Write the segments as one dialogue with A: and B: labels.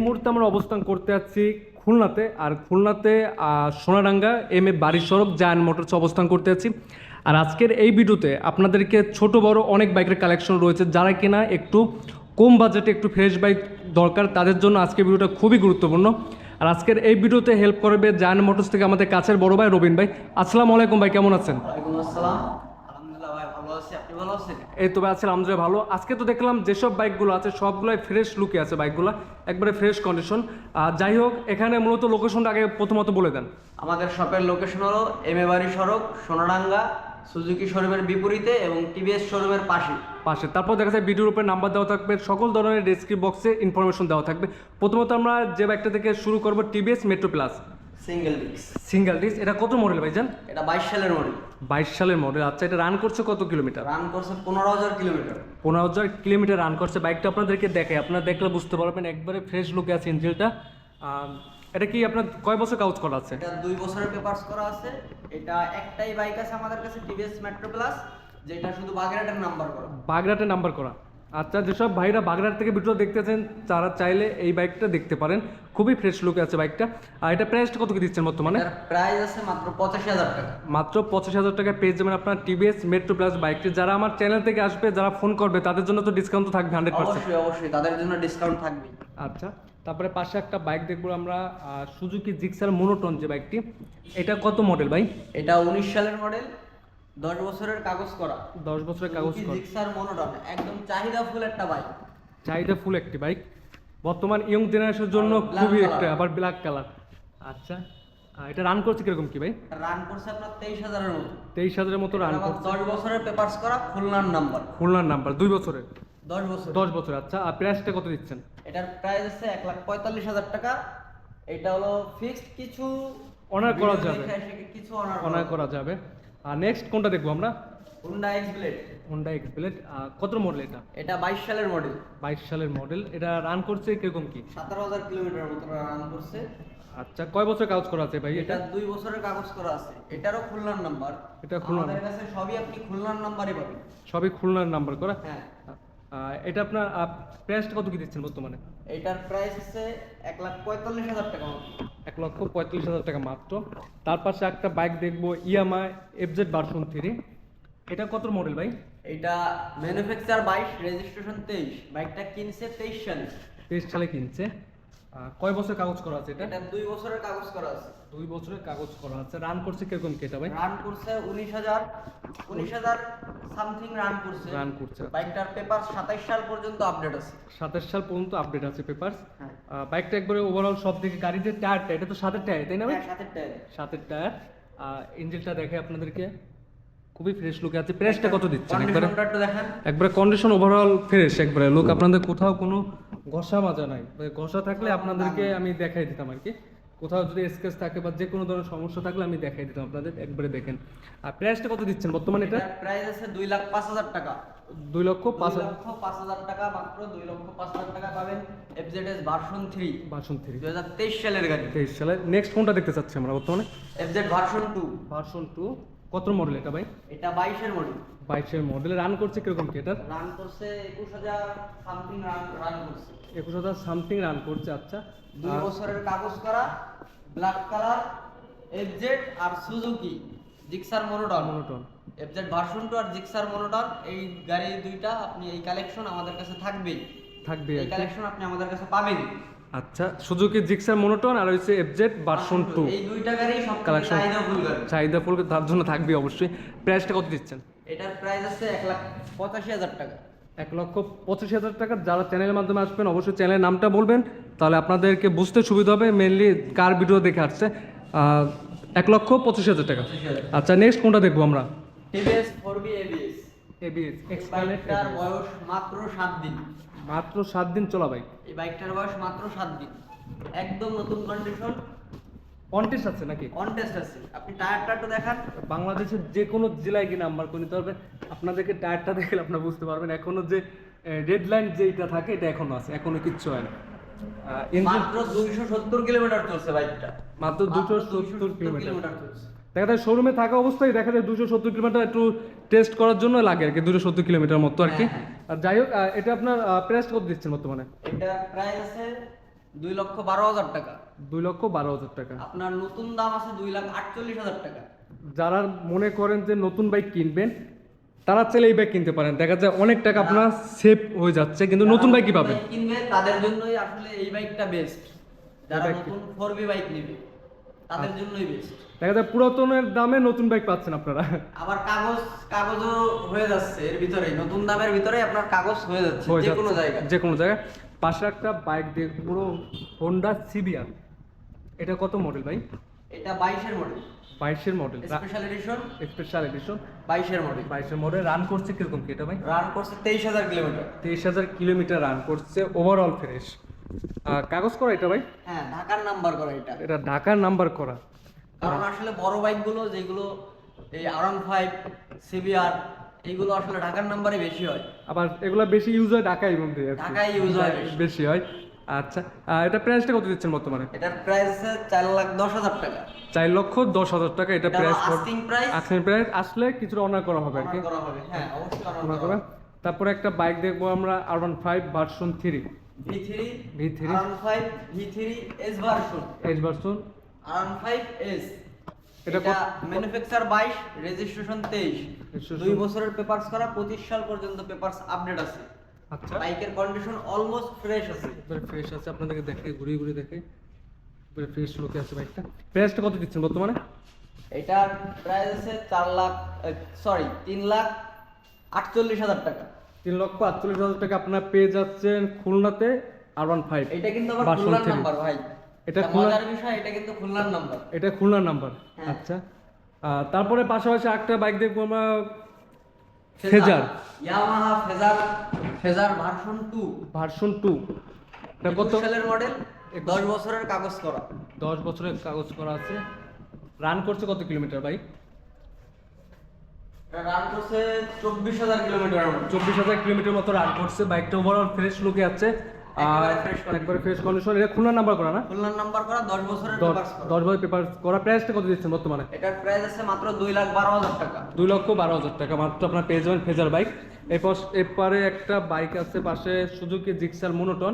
A: মুহূর্তে আমরা অবস্থান করতে যাচ্ছি খুলনাতে, আর খুলনাতে সোনাডাঙ্গা এম এ বাড়ির সড়ক জায়ান্ট মোটরস অবস্থান করতে যাচ্ছি। আর আজকের এই ভিডিওতে আপনাদেরকে ছোট বড় অনেক বাইকের কালেকশন রয়েছে, যারা কিনা একটু কম বাজেটে একটু ফ্রেশ বাইক দরকার তাদের জন্য আজকের ভিডিওটা খুবই গুরুত্বপূর্ণ। আর আজকের এই ভিডিওতে হেল্প করবে জায়ান্ট মোটরস থেকে আমাদের কাছের বড় ভাই রবিন ভাই। আসসালামু আলাইকুম ভাই, কেমন আছেন?
B: ওয়ালাইকুম আসসালাম। আলহামদুলিল্লাহ ভাই, ভালো আছি। আপনি ভালো আছেন?
A: এই তো ভাই আছি আলহামদুলিল্লাহ ভালো। আজকে তো দেখলাম যেসব বাইকগুলো আছে সবগুলোই ফ্রেশ লুকে আছে, বাইকগুলো একবারে ফ্রেশ কন্ডিশন। যাই হোক, এখানে মূলত লোকেশনটা আগে প্রথমত বলে দেন।
B: আমাদের শপের লোকেশন হলো এম এ বাড়ি সড়ক, সোনাডাঙ্গা, সুজুকি শোরুমের বিপরীতে এবং টিভিএস শোরুমের পাশে।
A: তারপর দেখা যায় ভিডিওর উপরে নাম্বার দেওয়া থাকবে, সকল ধরনের ডেসক্রিপশন বক্সে ইনফরমেশন দেওয়া থাকবে। প্রথমত আমরা যে বাইকটা থেকে শুরু করব TVS metro plus single disc. এটা কত মডেল ভাইজান?
B: এটা 22 সালের মডেল।
A: 22 সালের মডেল। আচ্ছা, এটা রান করছে কত কিলোমিটার?
B: রান করছে 15,000 কিলোমিটার।
A: 15,000 কিলোমিটার রান করছে। বাইকটা আপনাদেরকে দেখে, আপনারা দেখলে বুঝতে পারবেন একবারে ফ্রেশ লুকে আছে ইঞ্জিনটা। এটা কি আপনার কয় বছর কাউজ করা আছে?
B: এটা 2 বছরের পেপারস করা আছে। এটা একটাই বাইক আছে আমাদের কাছে টিভিএস মেট্রো প্লাস, যেটা শুধু বাগেরহাটের নাম্বার করা।
A: বাগেরহাটের নাম্বার করা। আচ্ছা, যেসব ভাইরা বাগেরহাট থেকে ভিডিও দেখতেছেন তারা চাইলে এই বাইকটা দেখতে পারেন, খুবই ফ্রেশ লুকে আছে বাইকটা। আর এটা প্রাইসটা কত কি দিচ্ছেন বর্তমানে?
B: প্রাইস আছে মাত্র 85,000 টাকা।
A: মাত্র 85,000 টাকায় পেয়ে যাবেন আপনার টিভিএস মেট্রো প্লাস বাইকটি। যারা আমার চ্যানেল থেকে আসবে, যারা ফোন করবে তাদের জন্য তো ডিসকাউন্ট তো থাকবে 100%।
B: অবশ্যই তাদের জন্য ডিসকাউন্ট থাকবে।
A: আচ্ছা, তারপরে পাশে একটা বাইক দেখবো আমরা, সুজুকি জিক্সার মোনোটন যে বাইকটি। এটা কত মডেল ভাই?
B: এটা 19 সালের মডেল, 10 বছরের কাগজ করা।
A: 10 বছরের কাগজ করা।
B: জিক্সার মোনোটন একদম চাহিদা ফুল একটা বাইক।
A: চাহিদা ফুল একটি বাইক, বর্তমান ইয়ং জেনারেশনের জন্য খুবই একটা, আবার ব্ল্যাক কালার। আচ্ছা, এটা রান করছে কিরকম কি ভাই?
B: রান করছে আপনার 23,000-এর মতো।
A: 23,000-এর মতো রান করছে।
B: 10 বছরের পেপারস করা, খুলনার নাম্বার।
A: খুলনার নাম্বার, 2 বছরের।
B: 10 বছর।
A: 10 বছর। আচ্ছা, আর প্রাইসটা কত দিচ্ছেন?
B: এটার প্রাইস আছে 1,45,000 টাকা। এটা হলো ফিক্সড, কিছু
A: অনার করা যাবে,
B: কিছু
A: অনার করা যাবে। আর নেক্সট কোনটা দেখবো আমরা?
B: Honda x blade.
A: Honda x blade. কত মডেল এটা?
B: এটা 22 সালের মডেল।
A: 22 সালের মডেল। এটা রান করছে কিরকম কি?
B: 17,000 কিলোমিটার মতো রান করছে।
A: আচ্ছা, কয় বছর কাজ করা আছে ভাই এটা?
B: 2 বছরের কাগজ করা আছে। এটারও খুলনার নাম্বার।
A: এটা খুলনার।
B: আমাদের কাছে সবই আপনি খুলনার নাম্বারই পাবেন।
A: সবই খুলনার নাম্বার করা।
B: হ্যাঁ।
A: এটা আপনার প্রাইসটা কত কি দিচ্ছেন বর্তমানে?
B: এটার প্রাইস আছে 1,45,000 টাকা।
A: 1,45,000 টাকা মাত্র। তার পাশে একটা বাইক দেখবো, ইয়ামা এফজেড ভার্সন 3। এটা কত মডেল ভাই?
B: এটা ম্যানুফ্যাকচার 22, রেজিস্ট্রেশন 23। বাইকটা কিনছে 23 সালে।
A: 23 সালে কিনছে। কয় বছর কাগজ করা আছে এটা?
B: এটা 2 বছরের কাগজ করা আছে।
A: 2 বছরের কাগজ করা আছে। রান করছে কিরকম কি এটা ভাই?
B: রান করছে 19,000 সামথিং রান করছে। বাইকটার পেপার 27 সাল পর্যন্ত আপডেট আছে।
A: 27 সাল পর্যন্ত আপডেট আছে পেপারস।
B: হ্যাঁ।
A: বাইকটা একবারে ওভারঅল সব দিকে, গাড়িতে টায়ারটা, এটা তো 7-এর টায়ার তাই না ভাই?
B: হ্যাঁ, সাথে টায়ার।
A: 7-এর টায়ার। ইঞ্জিনটা দেখে আপনাদেরকে, খুবই ফ্রেশ লুকে আছে। প্রাইসটা কত দিচ্ছেন?
B: কন্ডিশনটা একটু দেখেন।
A: একবারে কন্ডিশন ওভারঅল ফ্রেশ, একবারে লুক, আপনাদের কোথাও কোনো ঘষা মাজা নাই। ঘষা থাকলে আপনাদেরকে আমি দেখাই দিতাম আর কি, কোথাও যদি স্কেচ থাকে বা যে কোনো ধরনের সমস্যা থাকলে আমি দেখাই দিতাম আপনাদের। একবারে দেখেন। আর প্রাইসটা কত দিচ্ছেন বর্তমানে এটা?
B: প্রাইস আছে 2,05,000 টাকা।
A: 2,05,000
B: টাকা মাত্র। 2,05,000 টাকা পাবেন এফজেডএস ভার্সন 3। 2023 সালের গাড়ি।
A: 23 সালে। নেক্সট কোনটা দেখতে চাচ্ছি আমরা বর্তমানে?
B: FZ version 2।
A: ভার্সন 2। কত মডেল এটা ভাই?
B: এটা 22 এর মডেল।
A: 22 এর মডেল। রান করছে কিরকম কি এটা?
B: রান করছে 21,000 সামথিং রান করছে।
A: 21,000 সামথিং রান করছে। আচ্ছা,
B: 2 বছরের কাগজ করা, ব্ল্যাক কালার, এফজেড আর Suzuki Gixxer monotone. FZ version 2 আর জিক্সার মোনোটন, এই গাড়ি দুইটা আপনি, এই কালেকশন আমাদের কাছে থাকবেই। এই কালেকশন আপনি আমাদের কাছে পাবেন।
A: আচ্ছা, সুজুকি জিক্সার মোনোটন আর হচ্ছে এফজেড ভার্সন 2,
B: এই দুইটা গাড়ি সব
A: কালেকশন চাহিদা ফুল, তার জন্য থাকবে অবশ্যই। প্রাইসটা কত দিচ্ছেন?
B: এটার প্রাইস আছে 1,85,000 টাকা।
A: 1,85,000 টাকা। যারা চ্যানেলের মাধ্যমে আসবেন অবশ্যই চ্যানেলের নামটা বলবেন, তাহলে আপনাদেরকে বুঝতে সুবিধা হবে, মেনলি কার ভিডিও দেখে আসছে। 1,85,000 টাকা। আচ্ছা, নেক্সট কোনটা দেখবো আমরা?
B: TVS 4B ABS।
A: এক্সপায়ার
B: বয়স মাত্র 7 দিন।
A: মাত্র 7 দিন চলা বাইক।
B: এই বাইকটার বয়স মাত্র 7 দিন, একদম নতুন কন্ডিশন।
A: কন্টেস্ট আছে নাকি?
B: কন্টেস্ট আছে। আপনি টায়ারটা একটু দেখান।
A: বাংলাদেশের যে কোনো জেলায় গিয়ে নাম্বার করে নিতে পারবেন। আপনাদেরকে টায়ারটা দেখলে আপনারা বুঝতে পারবেন এখনো যে রেড লাইন যেটা থাকে এটা এখনো আছে, এখনো কিচ্ছু হয় না।
B: মাত্র 270 কিলোমিটার চলছে বাইকটা।
A: মাত্র 270 কিলোমিটার
B: চলছে।
A: দেখা যায় শোরুমে থাকা অবস্থায় দেখা যায় 270 কিলোমিটার একটু টেস্ট করার জন্য লাগে আর কি, 270 কিলোমিটার মতো আর কি। আর যাই হোক, এটা আপনার প্রাইস কত দিচ্ছেন বর্তমানে?
B: এটা প্রাইস আছে 2,12,000 টাকা।
A: 2,12,000 টাকা।
B: আপনার নতুন দাম আছে 2,48,000 টাকা।
A: যারা মনে করেন যে নতুন বাইক কিনবেন তারা চাইলে এই বাইক কিনতে পারেন, দেখা যায় অনেক টাকা আপনার সেভ হয়ে যাচ্ছে, কিন্তু নতুন বাইক কি পাবেন?
B: কিনবে তাদের জন্যই আসলে এই বাইকটা বেস্ট। যারা
A: বাইক
B: নতুন 4B বাইক নেবে তাদের জন্যই বেস্ট।
A: দেখা যায় পুরাতনের দামে নতুন বাইক পাচ্ছেন আপনারা।
B: আবার কাগজও হয়ে যাচ্ছে এর ভিতরে, নতুন দামের ভিতরে আপনার কাগজ হয়ে যাচ্ছে যে কোনো জায়গায়।
A: যে কোনো জায়গায়। পাশে একটা বাইক দেখবো, হোন্ডা সিবিআর। এটা কত মডেল ভাই?
B: এটা 22-এর মডেল।
A: 22-এর model,
B: special edition.
A: Special edition
B: 22-এর মডেল।
A: 22-এর মডেল। রান করছে কিরকম কি এটা ভাই?
B: রান করছে 23,000 কিলোমিটার।
A: 23,000 কিলোমিটার রান করছে, ওভারঅল ফ্রেশ। কাগজ করা এটা ভাই?
B: হ্যাঁ, ঢাকার নাম্বার করা এটা।
A: এটা ঢাকার নাম্বার করা।
B: কারণ আসলে বড় বাইকগুলো যেগুলো এই R15 সিবিআর এইগুলো আসলে ঢাকার নাম্বারে বেশি হয়।
A: আবার এগুলো বেশি ইউজ হয় ঢাকায় মধ্যে,
B: ঢাকায় ইউজ হয়
A: বেশি হয়। আচ্ছা, এটা প্রাইসটা কত দিচ্ছেন বর্তমানে?
B: এটার প্রাইস আছে 4,10,000 টাকা।
A: 4,10,000 টাকা এটা price.
B: Asking price.
A: Asking price আসলে কিছুটা অনার করা হবে আর কি।
B: করা হবে, হ্যাঁ অবশ্যই
A: অনার
B: অনার
A: করা।
B: করা।
A: তারপরে একটা বাইক দেখবো আমরা, R15 version 3
B: V3 R15 V3 S version.
A: এজ ভার্সন
B: R15 S।
A: এটা
B: এটা ম্যানুফ্যাকচার 22, রেজিস্ট্রেশন 23। 2 বছরের পেপারস করা, 25 সাল পর্যন্ত পেপারস আপডেট আছে।
A: আচ্ছা,
B: বাইকের কন্ডিশন অলমোস্ট ফ্রেশ আছে।
A: একবারে ফ্রেশ আছে, আপনাদেরকে দেখে ঘুরিয়ে ঘুরিয়ে দেখে একবারে ফ্রেশ লুকে আছে বাইকটা। প্রাইসটা কত দিচ্ছেন বর্তমানে?
B: এটার প্রাইস আছে 3,48,000 টাকা।
A: 3,48,000 টাকা আপনারা পেয়ে যাচ্ছেন খুলনাতে R15।
B: এটা কিন্তু আবার
A: version
B: খুলনার
A: 3
B: নাম্বার ভাই।
A: এটা
B: মজার বিষয়, এটা কিন্তু খুলনার নাম্বার।
A: এটা খুলনার নাম্বার।
B: হ্যাঁ।
A: আচ্ছা, তারপরে পাশাপাশি একটা বাইক দেখবো আমরা, phasor.
B: Yamaha phasor version 2।
A: Version 2 এটা কত
B: 21 সালের মডেল, 10 বছরের কাগজ করা।
A: 10 বছরের কাগজ করা আছে। রান করছে কত কিলোমিটার বাইক?
B: এটা রান করছে 24,000 কিলোমিটার।
A: 24,000 কিলোমিটার মতো রান করছে। বাইকটা ওভারঅল ফ্রেশ লুকে আছে, একবারে ফ্রেশ কন্ডিশন। এটা খুলনার নাম্বার করা না?
B: খুলনার নাম্বার করা, 10 বছরের পেপারস করা।
A: 10 বছর পেপার করা। প্রাইসটা কত দিচ্ছেন বর্তমানে?
B: এটার প্রাইস আছে মাত্র 2,12,000 টাকা।
A: 2,12,000 টাকা মাত্র আপনার পেয়ে যাবেন ফেজার বাইক। এরপরে একটা বাইক আছে পাশে, সুজুকি জিক্সার মোনোটন।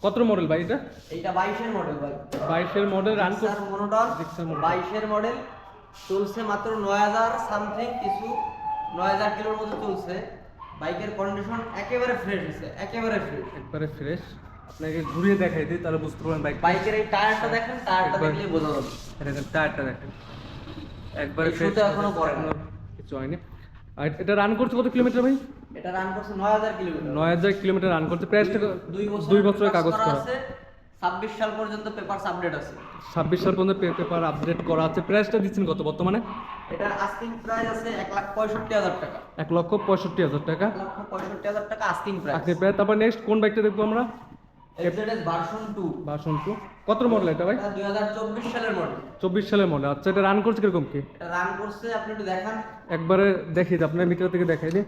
A: কত মডেল ভাই এটা?
B: এইটা 22-এর মডেল ভাই।
A: 22-এর মডেল। রান করছে
B: জিক্সার মোনোটন,
A: জিক্সার মোনোটন।
B: 22-এর মডেল। চলছে মাত্র 9,000 সামথিং, কিছু 9,000 কিলোর মতো চলছে। বাইকের কন্ডিশন একেবারে ফ্রেশ আছে, একেবারে ফ্রেশ।
A: একবারে ফ্রেশ। আপনাকে ঘুরিয়ে দেখাই দিই তাহলে বুঝতে পারবেন বাইক।
B: বাইকের এই টায়ারটা দেখেন, টায়ারটা দেখলে বোঝা যাবে।
A: দেখেন টায়ারটা দেখেন, একবারে
B: এই
A: ফ্রেশ।
B: শুতে এখনো পড়ে না।
A: কিছু হয়নি। আর এটা রান করছে কত কিলোমিটার ভাই?
B: এটা রান করছে 9,000 কিলোমিটার।
A: 9,000 কিলোমিটার রান করছে। প্রাইসটা
B: 2
A: বছরের কাগজ করা
B: আছে। 26 সাল পর্যন্ত পেপারস আপডেট আছে।
A: 26 সাল পর্যন্ত পেপার আপডেট করা আছে। প্রাইসটা দিচ্ছেন কত বর্তমানে?
B: এটার আস্কিং প্রাইস আছে 1,65,000 টাকা।
A: 1,65,000 টাকা
B: 1,65,000 টাকা আস্কিং প্রাইস।
A: আজকে প্রায়। তারপর নেক্সট কোন বাইকটা দেখবো আমরা?
B: FZS version 2।
A: ভার্সন 2 কত মডেল এটা ভাই?
B: এটা 2024 সালের মডেল।
A: 24 সালের মডেল। আচ্ছা, এটা রান করছে কিরকম কি?
B: এটা রান করছে, আপনি একটু দেখান।
A: একবারে দেখিয়ে দিই, আপনার মিটার থেকে দেখাই দিই।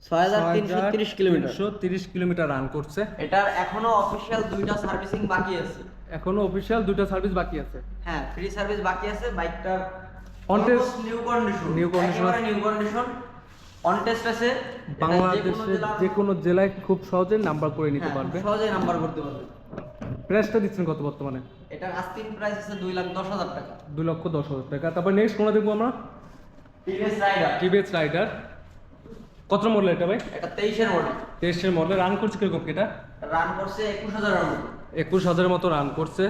B: 6,330 কিলোমিটার।
A: 330 কিলোমিটার রান করছে।
B: এটার এখনো অফিশিয়াল 2টা সার্ভিসিং বাকি আছে।
A: এখনো অফিশিয়াল 2টা সার্ভিস বাকি আছে।
B: হ্যাঁ, ফ্রি সার্ভিস বাকি আছে। বাইকটার
A: On test,
B: new condition.
A: new condition আছে।
B: New condition. অন টেস্ট আছে।
A: বাংলাদেশের যে কোনো জেলায় খুব সহজে নাম্বার করে নিতে পারবে।
B: সহজেই নাম্বার করতে পারবে।
A: প্রাইসটা দিচ্ছেন কত বর্তমানে?
B: এটার আস্কিং প্রাইস আছে 2,10,000 টাকা।
A: 2,10,000 টাকা। তারপর নেক্সট কোনটা দেখবো আমরা?
B: টিভিএস রাইডার।
A: টিভিএস রাইডার। কত মডেল এটা ভাই?
B: এটা 23-এর মডেল।
A: 23-এর মডেল। রান করছে কিরকম এটা?
B: রান করছে 21,000-এর মতো।
A: 21,000-এর মতো রান করছে।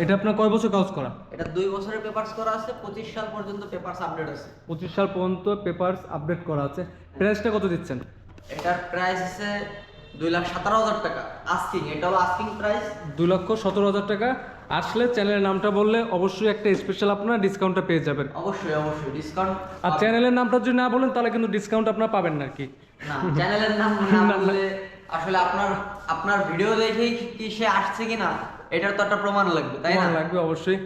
A: এটা আপনার কয় বছর কাজ করা?
B: এটা 2 বছরের পেপারস করা আছে, 25 সাল পর্যন্ত পেপারস আপডেট আছে।
A: 25 সাল পর্যন্ত পেপারস আপডেট করা আছে। প্রাইসটা কত দিচ্ছেন?
B: এটার প্রাইস আছে 2,17,000 টাকা আস্কিং। এটা হলো আস্কিং প্রাইস।
A: 2,17,000 টাকা। আসলে চ্যানেলের নামটা বললে অবশ্যই একটা স্পেশাল আপনারা ডিসকাউন্টটা পেয়ে যাবেন।
B: অবশ্যই অবশ্যই ডিসকাউন্ট।
A: আর চ্যানেলের নামটা যদি না বলেন তাহলে কিন্তু ডিসকাউন্ট আপনারা পাবেন না আর কি।
B: না, চ্যানেলের নাম না বললে আসলে আপনার ভিডিও দেখেই কি সে আসছে কিনা এটার তো একটা প্রমাণ লাগবে, তাই না?
A: প্রমাণ লাগবে অবশ্যই।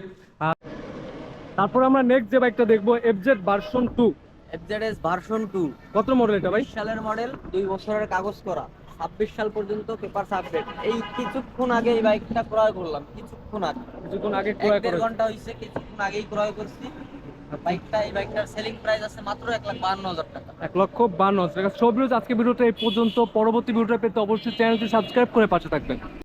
A: তারপর আমরা নেক্সট যে বাইকটা দেখবো, এফজেড ভার্সন 2।
B: FZS version 2।
A: কত মডেল এটা ভাই?
B: 20 সালের মডেল, 2 বছরের কাগজ করা, 26 সাল পর্যন্ত পেপারস আপডেট। এই কিছুক্ষণ আগে এই বাইকটা ক্রয় করলাম, কিছুক্ষণ আগে
A: ক্রয়
B: 1.5 ঘন্টা হইছে, কিছুক্ষণ আগেই ক্রয় করছি। বাইকটা এই বাইকটার সেলিং প্রাইস আছে মাত্র 1,52,000 টাকা।
A: 1,52,000 টাকা। সব ভিউজ আজকে ভিডিওটা এই পর্যন্ত। পরবর্তী ভিডিওটা পেতে অবশ্যই চ্যানেলটি সাবস্ক্রাইব করে পাশে থাকবেন।